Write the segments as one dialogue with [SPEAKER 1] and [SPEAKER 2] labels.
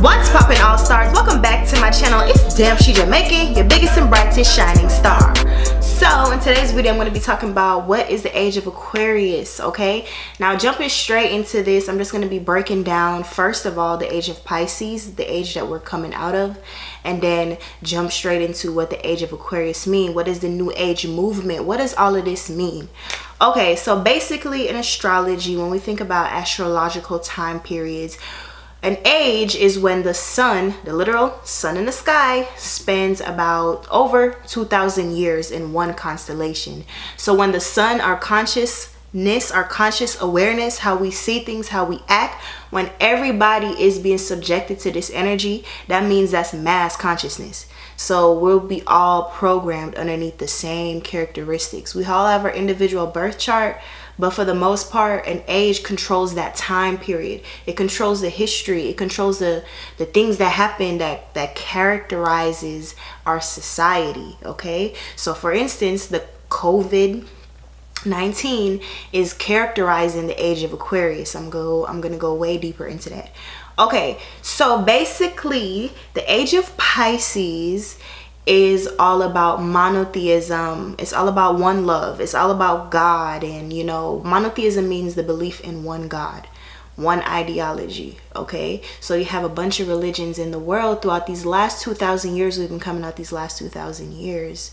[SPEAKER 1] What's poppin', all stars? Welcome back to my channel. It's Damn She Jamaican, your biggest and brightest shining star. So in today's video, I'm going to be talking about what is the age of Aquarius. Okay, now jumping straight into this, I'm just going to be breaking down first of all the age of Pisces, the age that we're coming out of, and then jump straight into what the age of Aquarius mean. What is the new age movement? What does all of this mean? Okay, so basically in astrology, when we think about astrological time periods, an age is when the sun, the literal sun in the sky, spends about over 2,000 years in one constellation. So when the sun, our consciousness, our conscious awareness, how we see things, how we act, when everybody is being subjected to this energy, that means that's mass consciousness. So we'll be all programmed underneath the same characteristics. We all have our individual birth chart, but for the most part, an age controls that time period. It controls the history. It controls the things that happen that characterizes our society. Okay, so for instance, the COVID-19 is characterizing the age of Aquarius. I'm gonna go way deeper into that. Okay, so basically the age of Pisces is all about monotheism. It's all about one love. It's all about God. And you know, monotheism means the belief in one God, one ideology. Okay, so you have a bunch of religions in the world throughout these last 2,000 years. We've been coming out these last 2,000 years.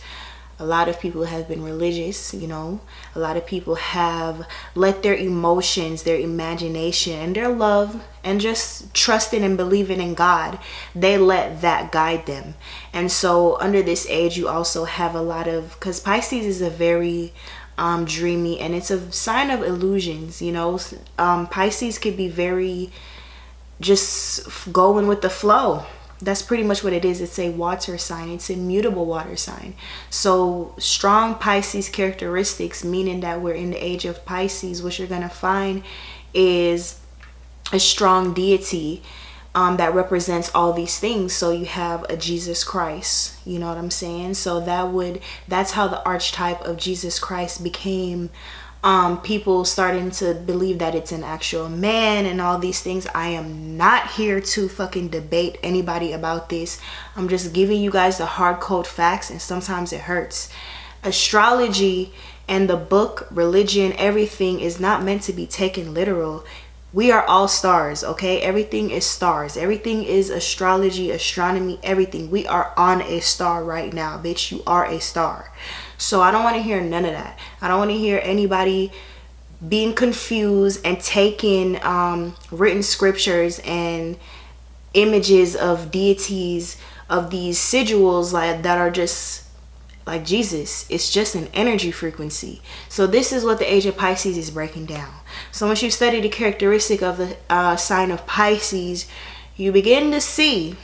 [SPEAKER 1] A lot of people have been religious, you know. A lot of people have let their emotions, their imagination, and their love, and just trusting and believing in God, they let that guide them. And so under this age, you also have a lot of, because Pisces is a very dreamy, and it's a sign of illusions, you know. Pisces could be very just going with the flow. That's pretty much what it is. It's a water sign. It's a mutable water sign. So strong Pisces characteristics, meaning that we're in the age of Pisces, what you're going to find is a strong deity that represents all these things. So you have a Jesus Christ, you know what I'm saying? So that's how the archetype of Jesus Christ became people starting to believe that it's an actual man and all these things. I am not here to fucking debate anybody about this. I'm just giving you guys the hard code facts, and sometimes it hurts. Astrology and the book, religion, everything is not meant to be taken literal. We are all stars, okay? Everything is stars. Everything is astrology, astronomy, everything. We are on a star right now, bitch. You are a star. So I don't want to hear none of that. I don't want to hear anybody being confused and taking written scriptures and images of deities, of these sigils that are just like Jesus. It's just an energy frequency. So this is what the age of Pisces is breaking down. So once you study the characteristic of the sign of Pisces, you begin to see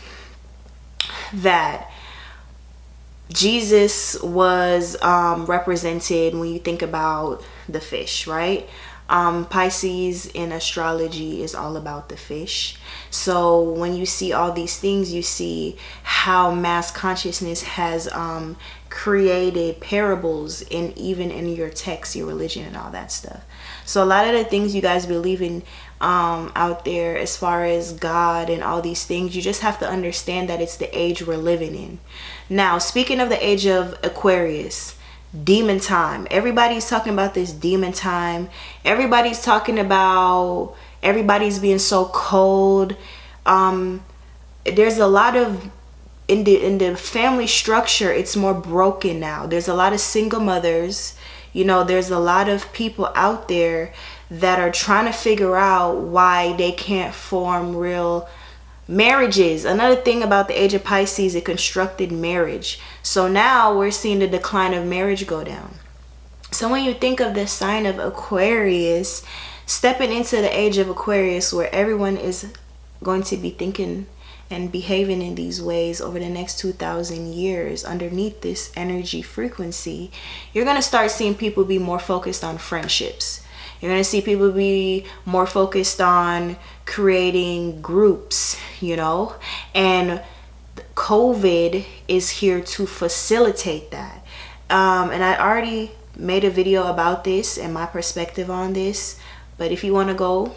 [SPEAKER 1] that Jesus was represented when you think about the fish, right? Pisces in astrology is all about the fish. So when you see all these things, you see how mass consciousness has created parables even in your text, your religion, and all that stuff. So a lot of the things you guys believe in out there as far as God and all these things, you just have to understand that it's the age we're living in. Now, speaking of the age of Aquarius, demon time. Everybody's talking about this demon time. Everybody's talking about everybody's being so cold. There's a lot of in the family structure, it's more broken now. There's a lot of single mothers. You know, there's a lot of people out there that are trying to figure out why they can't form real marriages. Another thing about the age of Pisces, it constructed marriage. So now we're seeing the decline of marriage go down. So when you think of the sign of Aquarius, stepping into the age of Aquarius, where everyone is going to be thinking and behaving in these ways over the next 2,000 years underneath this energy frequency, you're going to start seeing people be more focused on friendships. You're going to see people be more focused on creating groups, you know, and COVID is here to facilitate that. And I already made a video about this and my perspective on this, but if you want to go,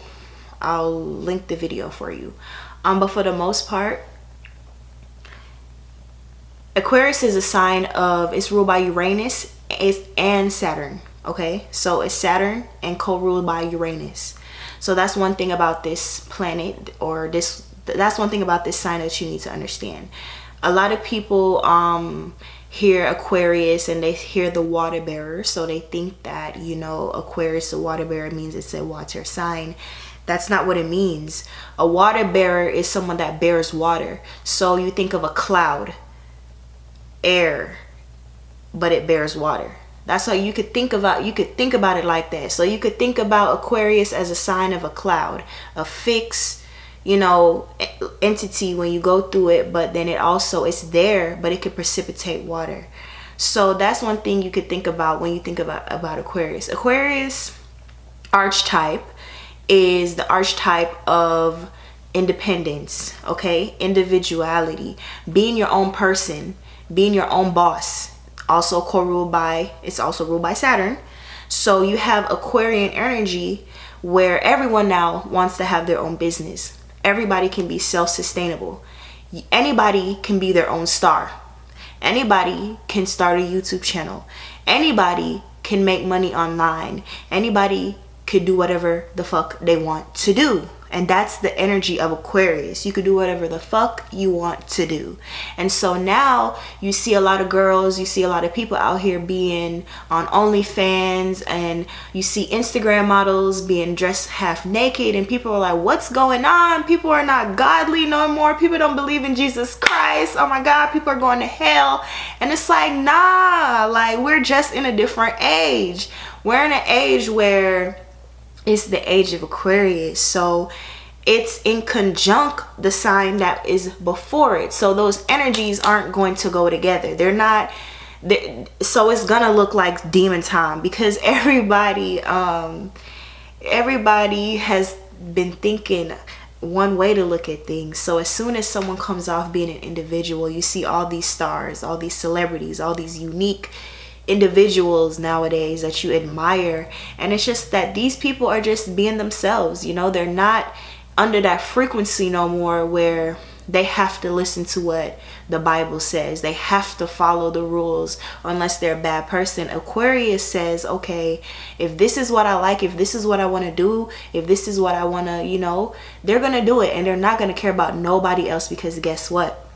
[SPEAKER 1] I'll link the video for you. But for the most part, Aquarius is a sign of, it's ruled by Uranus and Saturn. Okay, so it's Saturn and co-ruled by Uranus. So that's one thing about this planet, or that's one thing about this sign that you need to understand. A lot of people hear Aquarius and they hear the water bearer, so they think that, you know, Aquarius, the water bearer, means it's a water sign. That's not what it means. A water bearer is someone that bears water. So you think of a cloud, air, but it bears water. That's how you could think about it like that. So you could think about Aquarius as a sign of a cloud, a fixed, you know, entity when you go through it, but then it's there, but it could precipitate water. So that's one thing you could think about when you think about Aquarius. Aquarius archetype is the archetype of independence, okay? Individuality, being your own person, being your own boss. Also ruled by Saturn. So you have Aquarian energy where everyone now wants to have their own business. Everybody can be self-sustainable. Anybody can be their own star. Anybody can start a YouTube channel. Anybody can make money online. Anybody could do whatever the fuck they want to do. And that's the energy of Aquarius. You could do whatever the fuck you want to do. And so now you see a lot of girls, you see a lot of people out here being on OnlyFans, and you see Instagram models being dressed half naked, and people are like, what's going on? People are not godly no more. People don't believe in Jesus Christ. Oh my God, people are going to hell. And it's like, nah, like, we're just in a different age. We're in an age where it's the age of Aquarius, so it's in conjunct the sign that is before it. So those energies aren't going to go together. They're not. So it's gonna look like demon time, because everybody has been thinking one way to look at things. So as soon as someone comes off being an individual, you see all these stars, all these celebrities, all these unique individuals nowadays that you admire, and it's just that these people are just being themselves. You know, they're not under that frequency no more where they have to listen to what the Bible says. They have to follow the rules unless they're a bad person. Aquarius says, okay, if this is what I like, if this is what I want to do, if this is what I want to, you know, they're gonna do it, and they're not gonna care about nobody else, because guess what?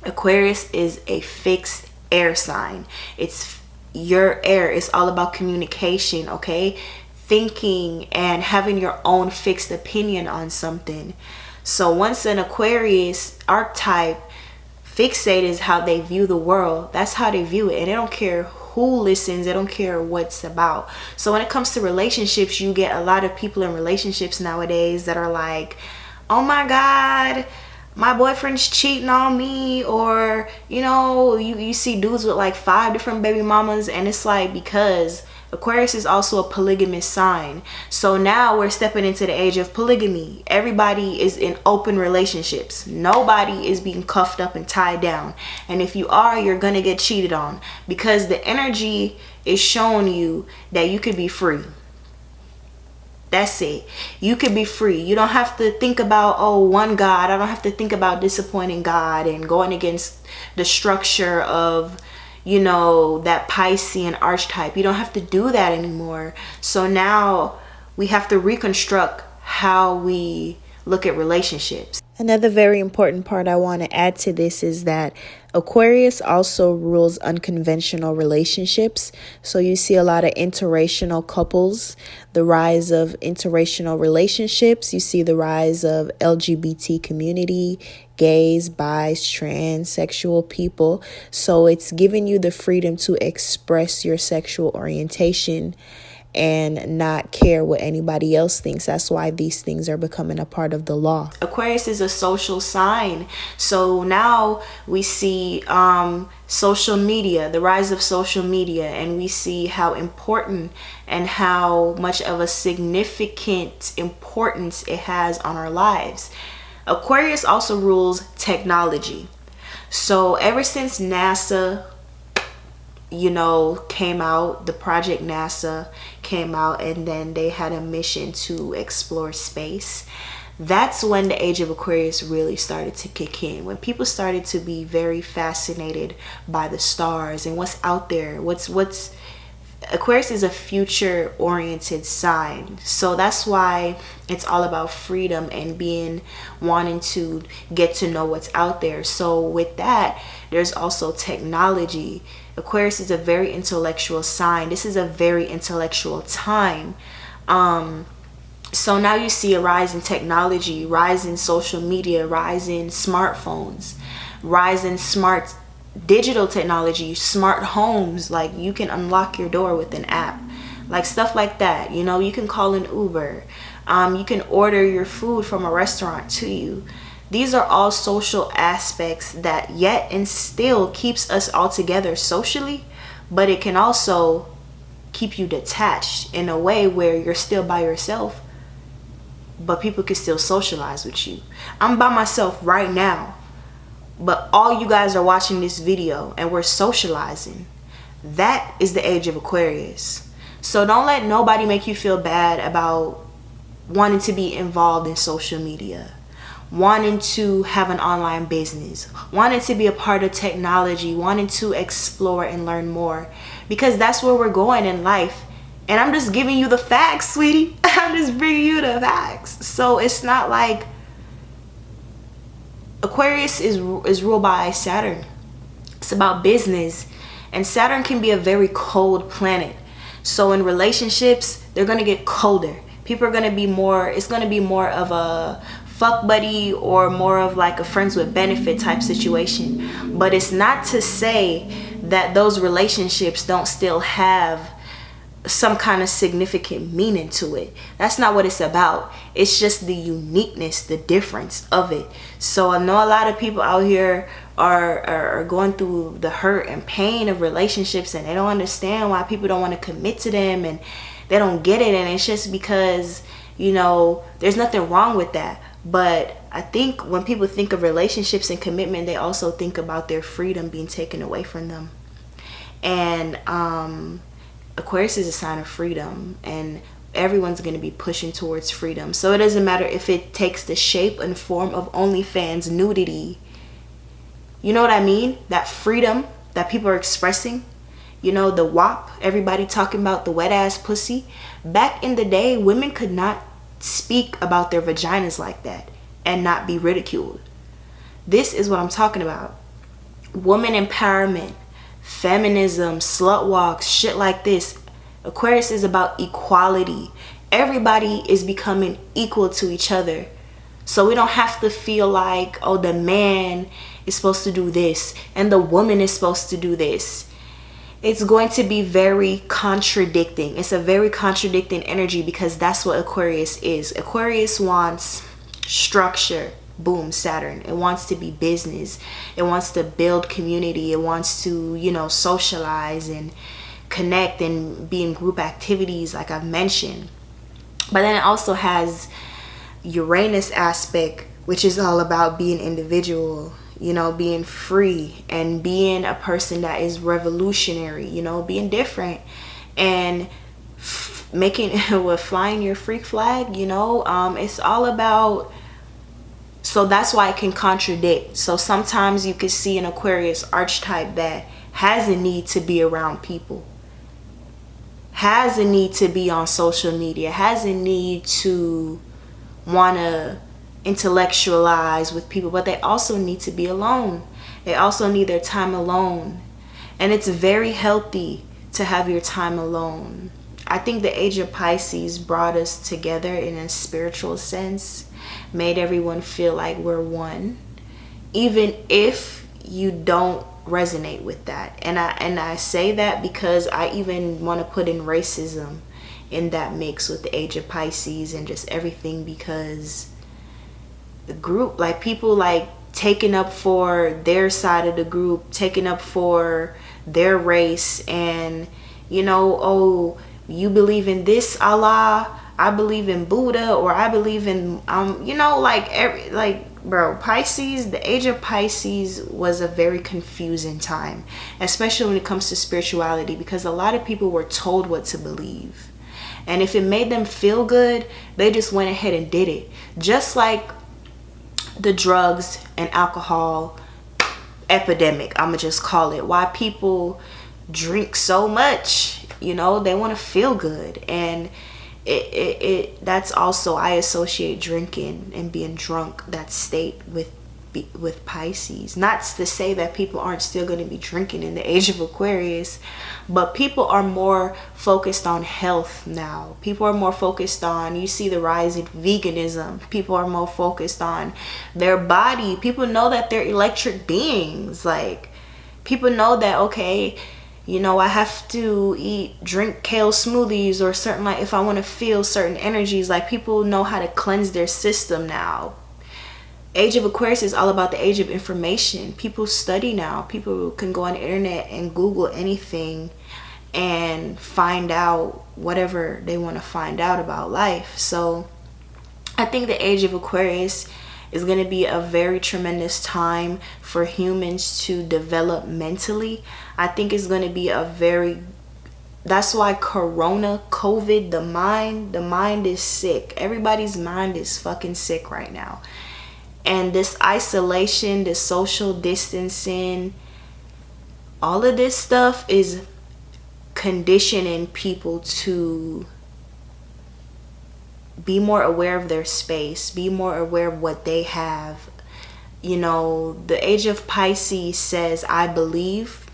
[SPEAKER 1] Aquarius is a fixed air sign. It's your air. It's all about communication, okay? Thinking and having your own fixed opinion on something. So once an Aquarius archetype fixated how they view the world, that's how they view it, and they don't care who listens, they don't care what's about. So when it comes to relationships, you get a lot of people in relationships nowadays that are like, oh my God, my boyfriend's cheating on me, or, you know, you see dudes with like 5 different baby mamas, and it's like, because Aquarius is also a polygamous sign. So now we're stepping into the age of polygamy. Everybody is in open relationships. Nobody is being cuffed up and tied down. And if you are, you're gonna get cheated on, because the energy is showing you that you could be free. That's it. You could be free. You don't have to think about, oh, one God. I don't have to think about disappointing God and going against the structure of, you know, that Piscean archetype. You don't have to do that anymore. So now we have to reconstruct how we look at relationships. Another very important part I want to add to this is that Aquarius also rules unconventional relationships. So you see a lot of interracial couples, the rise of interracial relationships. You see the rise of LGBT community, gays, bis, transsexual people. So it's giving you the freedom to express your sexual orientation and not care what anybody else thinks. That's why these things are becoming a part of the law. Aquarius is a social sign. So now we see social media, the rise of social media, and we see how important and how much of a significant importance it has on our lives. Aquarius also rules technology. So ever since NASA, you know, came out, the project NASA came out, and then they had a mission to explore space. That's when the Age of Aquarius really started to kick in, when people started to be very fascinated by the stars and what's out there. What's Aquarius is a future oriented sign, so that's why it's all about freedom and wanting to get to know what's out there. So with that, there's also technology. Aquarius is a very intellectual sign. This is a very intellectual time. So now you see a rise in technology, rise in social media, rise in smartphones, rise in smart digital technology, smart homes. Like, you can unlock your door with an app, like stuff like that. You know, you can call an Uber. You can order your food from a restaurant to you. These are all social aspects that yet and still keeps us all together socially, but it can also keep you detached in a way where you're still by yourself, but people can still socialize with you. I'm by myself right now, but all you guys are watching this video and we're socializing. That is the Age of Aquarius. So don't let nobody make you feel bad about wanting to be involved in social media, wanting to have an online business, wanting to be a part of technology, wanting to explore and learn more, because that's where we're going in life. And I'm just giving you the facts, sweetie. I'm just bringing you the facts. So it's not like Aquarius is ruled by Saturn. It's about business, and Saturn can be a very cold planet. So in relationships, they're going to get colder. People are going to be more, it's going to be more of a fuck buddy or more of like a friends with benefit type situation. But it's not to say that those relationships don't still have some kind of significant meaning to it. That's not what it's about. It's just the uniqueness, the difference of it. So I know a lot of people out here are going through the hurt and pain of relationships, and they don't understand why people don't want to commit to them, and they don't get it. And it's just because, you know, there's nothing wrong with that. But I think when people think of relationships and commitment, they also think about their freedom being taken away from them. And Aquarius is a sign of freedom, and everyone's going to be pushing towards freedom. So it doesn't matter if it takes the shape and form of OnlyFans nudity. You know what I mean? That freedom that people are expressing. You know, the WAP, everybody talking about the wet ass pussy. Back in the day, women could not speak about their vaginas like that and not be ridiculed. This is what I'm talking about. Woman empowerment, feminism, slut walks, shit like this. Aquarius is about equality. Everybody is becoming equal to each other. So we don't have to feel like, oh, the man is supposed to do this and the woman is supposed to do this. It's going to be very contradicting. It's a very contradicting energy, because that's what Aquarius is. Aquarius wants structure. Boom, Saturn. It wants to be business. It wants to build community. It wants to, you know, socialize and connect and be in group activities, like I've mentioned. But then it also has Uranus aspect, which is all about being individual, you know, being free and being a person that is revolutionary, you know, being different and making with flying your freak flag, you know. It's all about, so that's why it can contradict. So sometimes you can see an Aquarius archetype that has a need to be around people, has a need to be on social media, has a need to want to intellectualize with people, but they also need to be alone. They also need their time alone. And it's very healthy to have your time alone. I think the Age of Pisces brought us together in a spiritual sense, made everyone feel like we're one, even if you don't resonate with that. And I say that because I even want to put in racism in that mix with the Age of Pisces and just everything, because the group, like people like taking up for their side of the group, taking up for their race, and you know, oh, you believe in this Allah, I believe in Buddha, or I believe in you know, like bro, Pisces, the Age of Pisces was a very confusing time, especially when it comes to spirituality, because a lot of people were told what to believe. And if it made them feel good, they just went ahead and did it. Just like the drugs and alcohol epidemic, I'ma just call it. Why people drink so much, you know, they want to feel good. And that's also, I associate drinking and being drunk, that state, with Pisces. Not to say that people aren't still going to be drinking in the age of Aquarius, but people are more focused on health now. People are more focused on, you see the rise in veganism. People are more focused on their body. People know that they're electric beings. Like, people know that, okay, you know, I have to drink kale smoothies or certain, like, if I want to feel certain energies. Like, people know how to cleanse their system now. Age of Aquarius is all about the age of information. People study now. People can go on the internet and Google anything and find out whatever they want to find out about life. So I think the age of Aquarius is going to be a very tremendous time for humans to develop mentally. I think it's going to be that's why COVID, the mind is sick. Everybody's mind is fucking sick right now. And this isolation, this social distancing, all of this stuff is conditioning people to be more aware of their space, be more aware of what they have. You know, the age of Pisces says, I believe.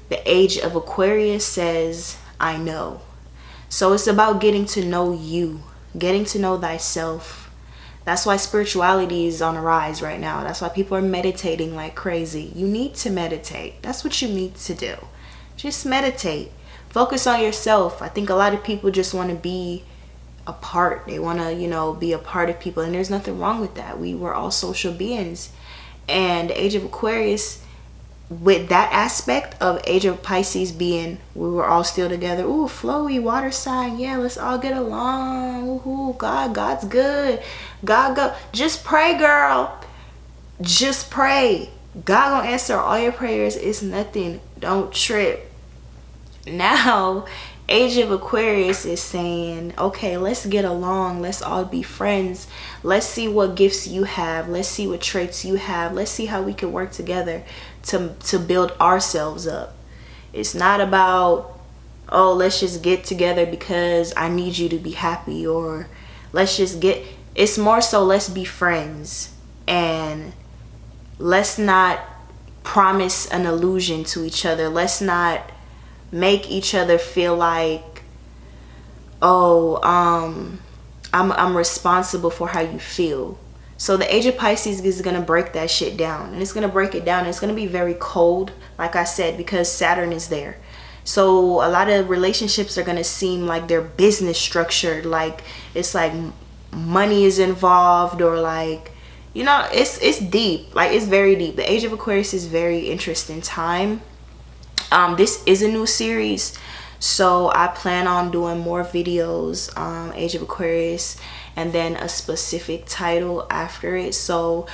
[SPEAKER 1] The age of Aquarius says, I know. So it's about getting to know you, getting to know thyself. That's why spirituality is on a rise right now. That's why people are meditating like crazy. You need to meditate. That's what you need to do. Just meditate. Focus on yourself. I think a lot of people just want to be a part. They want to, you know, be a part of people. And there's nothing wrong with that. We're all social beings. And the age of Aquarius, with that aspect of age of Pisces being, we were all still together. Ooh, flowy, water sign. Yeah, let's all get along. Ooh, God's good. God go. Just pray, girl. Just pray. God gonna answer all your prayers. It's nothing. Don't trip. Now, age of Aquarius is saying, okay, let's get along. Let's all be friends. Let's see what gifts you have. Let's see what traits you have. Let's see how we can work together to build ourselves up. It's not about, oh, let's just get together because I need you to be happy, or let's just get, it's more so let's be friends, and let's not promise an illusion to each other. Let's not make each other feel like, oh, I'm responsible for how you feel. So the age of Pisces is going to break that shit down, and it's going to break it down. And it's going to be very cold, like I said, because Saturn is there. So a lot of relationships are going to seem like they're business structured, like it's like money is involved, or like, you know, it's deep. Like, it's very deep. The age of Aquarius is very interesting time. This is a new series, so I plan on doing more videos, Age of Aquarius, and then a specific title after it. So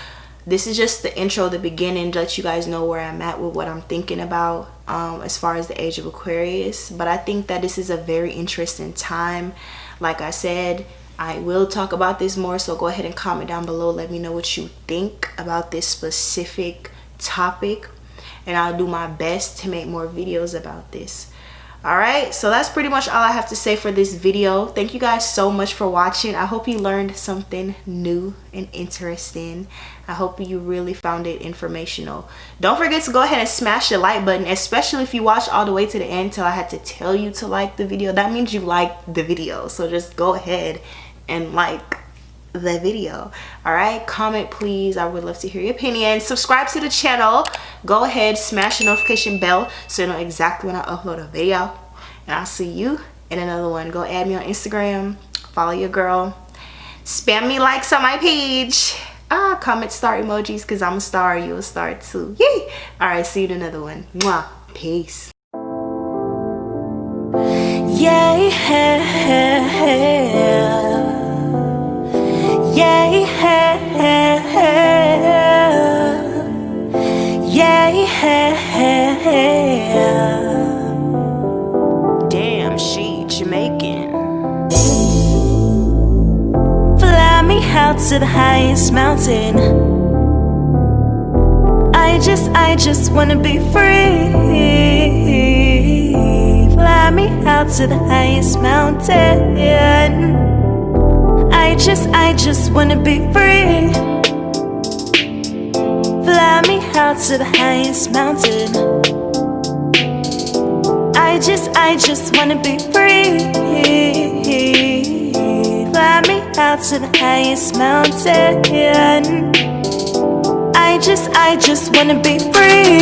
[SPEAKER 1] this is just the intro, the beginning, to let you guys know where I'm at with what I'm thinking about as far as the age of Aquarius. But I think that this is a very interesting time. Like I said, I will talk about this more, so go ahead and comment down below. Let me know what you think about this specific topic, and I'll do my best to make more videos about this. All right, so that's pretty much all I have to say for this video. Thank you guys so much for watching. I hope you learned something new and interesting. I hope you really found it informational. Don't forget to go ahead and smash the like button, especially if you watched all the way to the end till I had to tell you to like the video. That means you liked the video, so just go ahead and like the video. All right, comment please. I would love to hear your opinion. Subscribe to the channel. Go ahead, smash the notification bell so you know exactly when I upload a video, and I'll see you in another one. Go add me on Instagram, follow your girl, spam me likes on my page, comment star emojis, because I'm a star, you a star too. Yay! All right, see you in another one. Mwah. Peace. Yeah, damn, she Jamaican.
[SPEAKER 2] out to the highest mountain. I just wanna be free. Fly me out to the highest mountain. I just wanna be free. Fly me out to the highest mountain. I just wanna be free. Fly me out to the highest mountain. I just wanna be free.